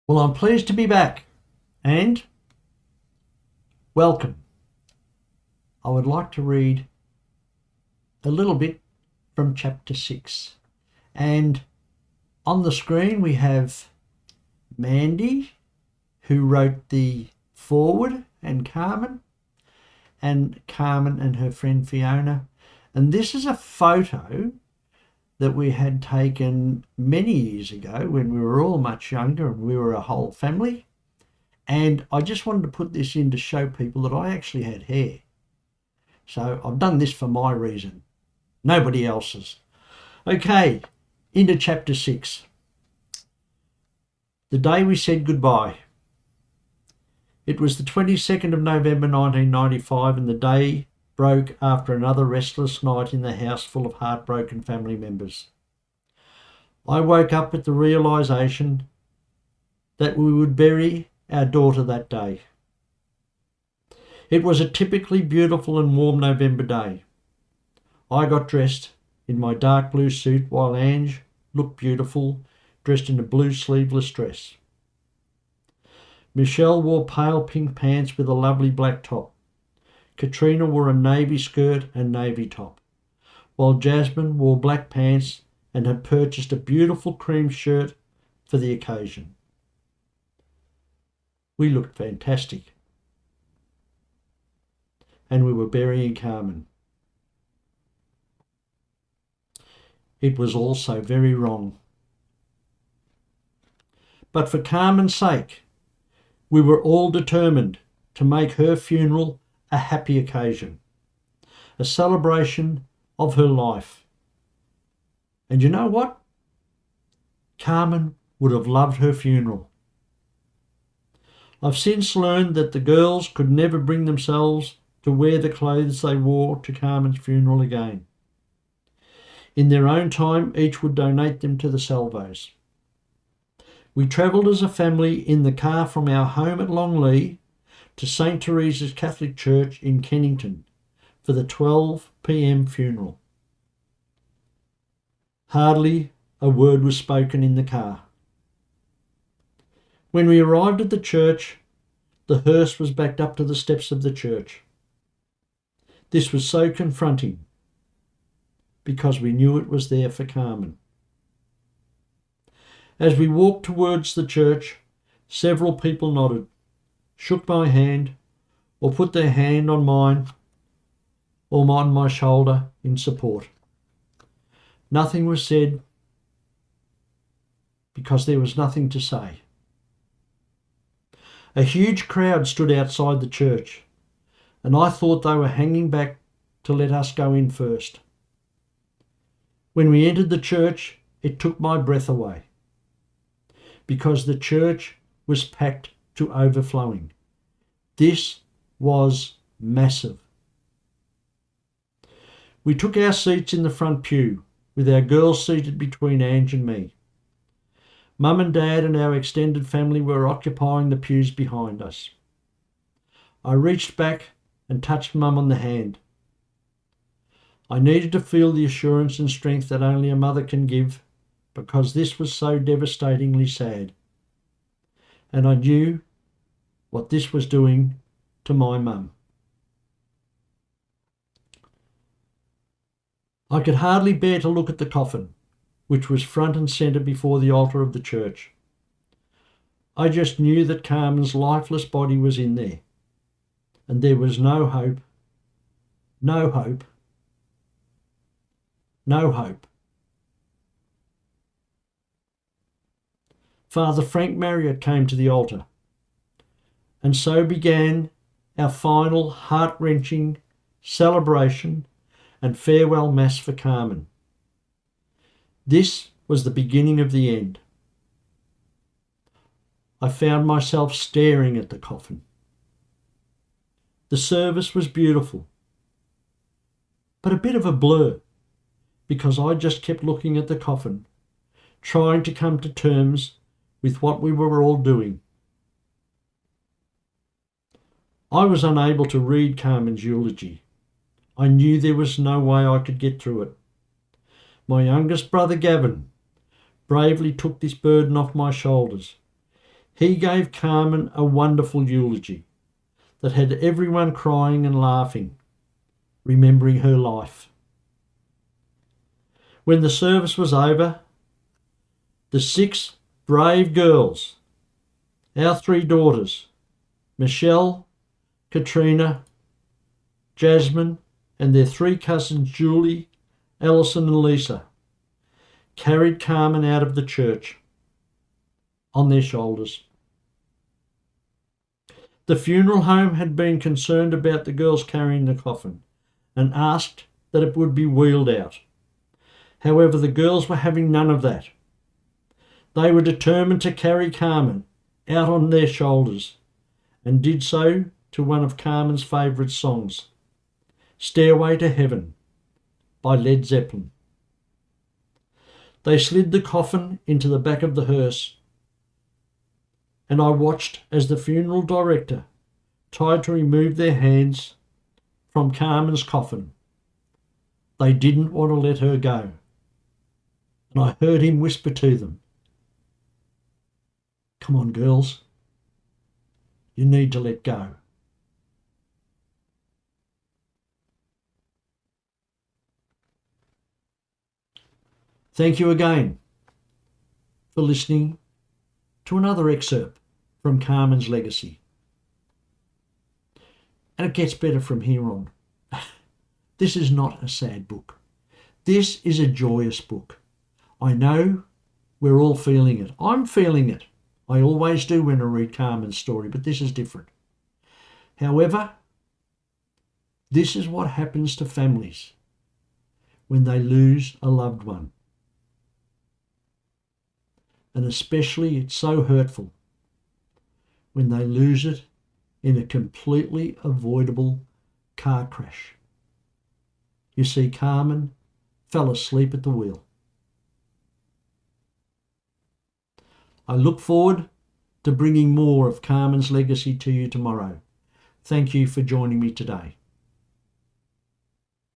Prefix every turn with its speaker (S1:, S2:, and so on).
S1: Well, I'm pleased to be back and welcome. I would like to read a little bit from chapter 6. And on the screen we have Mandy, who wrote the foreword, and Carmen and her friend Fiona. And this is a photo that we had taken many years ago when we were all much younger and we were a whole family. And I just wanted to put this in to show people that I actually had hair. So I've done this for my reason, nobody else's. Okay, into chapter 6. The day we said goodbye. It was the 22nd of November 1995, and the day broke after another restless night in the house full of heartbroken family members. I woke up with the realisation that we would bury our daughter that day. It was a typically beautiful and warm November day. I got dressed in my dark blue suit while Ange looked beautiful, dressed in a blue sleeveless dress. Michelle wore pale pink pants with a lovely black top. Katrina wore a navy skirt and navy top, while Jasmine wore black pants and had purchased a beautiful cream shirt for the occasion. We looked fantastic. And we were burying Carmen. It was also very wrong. But for Carmen's sake, we were all determined to make her funeral a happy occasion, a celebration of her life. And you know what? Carmen would have loved her funeral. I've since learned that the girls could never bring themselves to wear the clothes they wore to Carmen's funeral again. In their own time, each would donate them to the Salvos. We travelled as a family in the car from our home at Longlee to St. Teresa's Catholic Church in Kennington for the 12 p.m. funeral. Hardly a word was spoken in the car. When we arrived at the church, the hearse was backed up to the steps of the church. This was so confronting because we knew it was there for Carmen. As we walked towards the church, several people nodded, shook my hand, or put their hand on mine or on my shoulder in support. Nothing was said because there was nothing to say. A huge crowd stood outside the church, and I thought they were hanging back to let us go in first. When we entered the church, it took my breath away, because the church was packed to overflowing. This was massive. We took our seats in the front pew, with our girls seated between Ange and me. Mum and Dad and our extended family were occupying the pews behind us. I reached back and touched Mum on the hand. I needed to feel the assurance and strength that only a mother can give, because this was so devastatingly sad. And I knew what this was doing to my mum. I could hardly bear to look at the coffin, which was front and centre before the altar of the church. I just knew that Carmen's lifeless body was in there, and there was no hope, no hope, no hope. Father Frank Marriott came to the altar, and so began our final heart-wrenching celebration and farewell mass for Carmen. This was the beginning of the end. I found myself staring at the coffin. The service was beautiful, but a bit of a blur, because I just kept looking at the coffin, trying to come to terms with what we were all doing. I was unable to read Carmen's eulogy. I knew there was no way I could get through it. My youngest brother, Gavin, bravely took this burden off my shoulders. He gave Carmen a wonderful eulogy that had everyone crying and laughing, remembering her life. When the service was over, the 6 brave girls, our 3 daughters, Michelle, Katrina, Jasmine, and their 3 cousins, Julie, Alison, and Lisa, carried Carmen out of the church on their shoulders. The funeral home had been concerned about the girls carrying the coffin and asked that it would be wheeled out. However, the girls were having none of that. They were determined to carry Carmen out on their shoulders and did so to one of Carmen's favourite songs, Stairway to Heaven by Led Zeppelin. They slid the coffin into the back of the hearse, and I watched as the funeral director tried to remove their hands from Carmen's coffin. They didn't want to let her go, and I heard him whisper to them, "Come on, girls, you need to let go." Thank you again for listening to another excerpt from Carmen's legacy. And it gets better from here on. This is not a sad book. This is a joyous book. I know we're all feeling it. I'm feeling it. I always do when I read Carmen's story, but this is different. However, this is what happens to families when they lose a loved one. And especially it's so hurtful when they lose it in a completely avoidable car crash. You see, Carmen fell asleep at the wheel. I look forward to bringing more of Carmen's legacy to you tomorrow. Thank you for joining me today.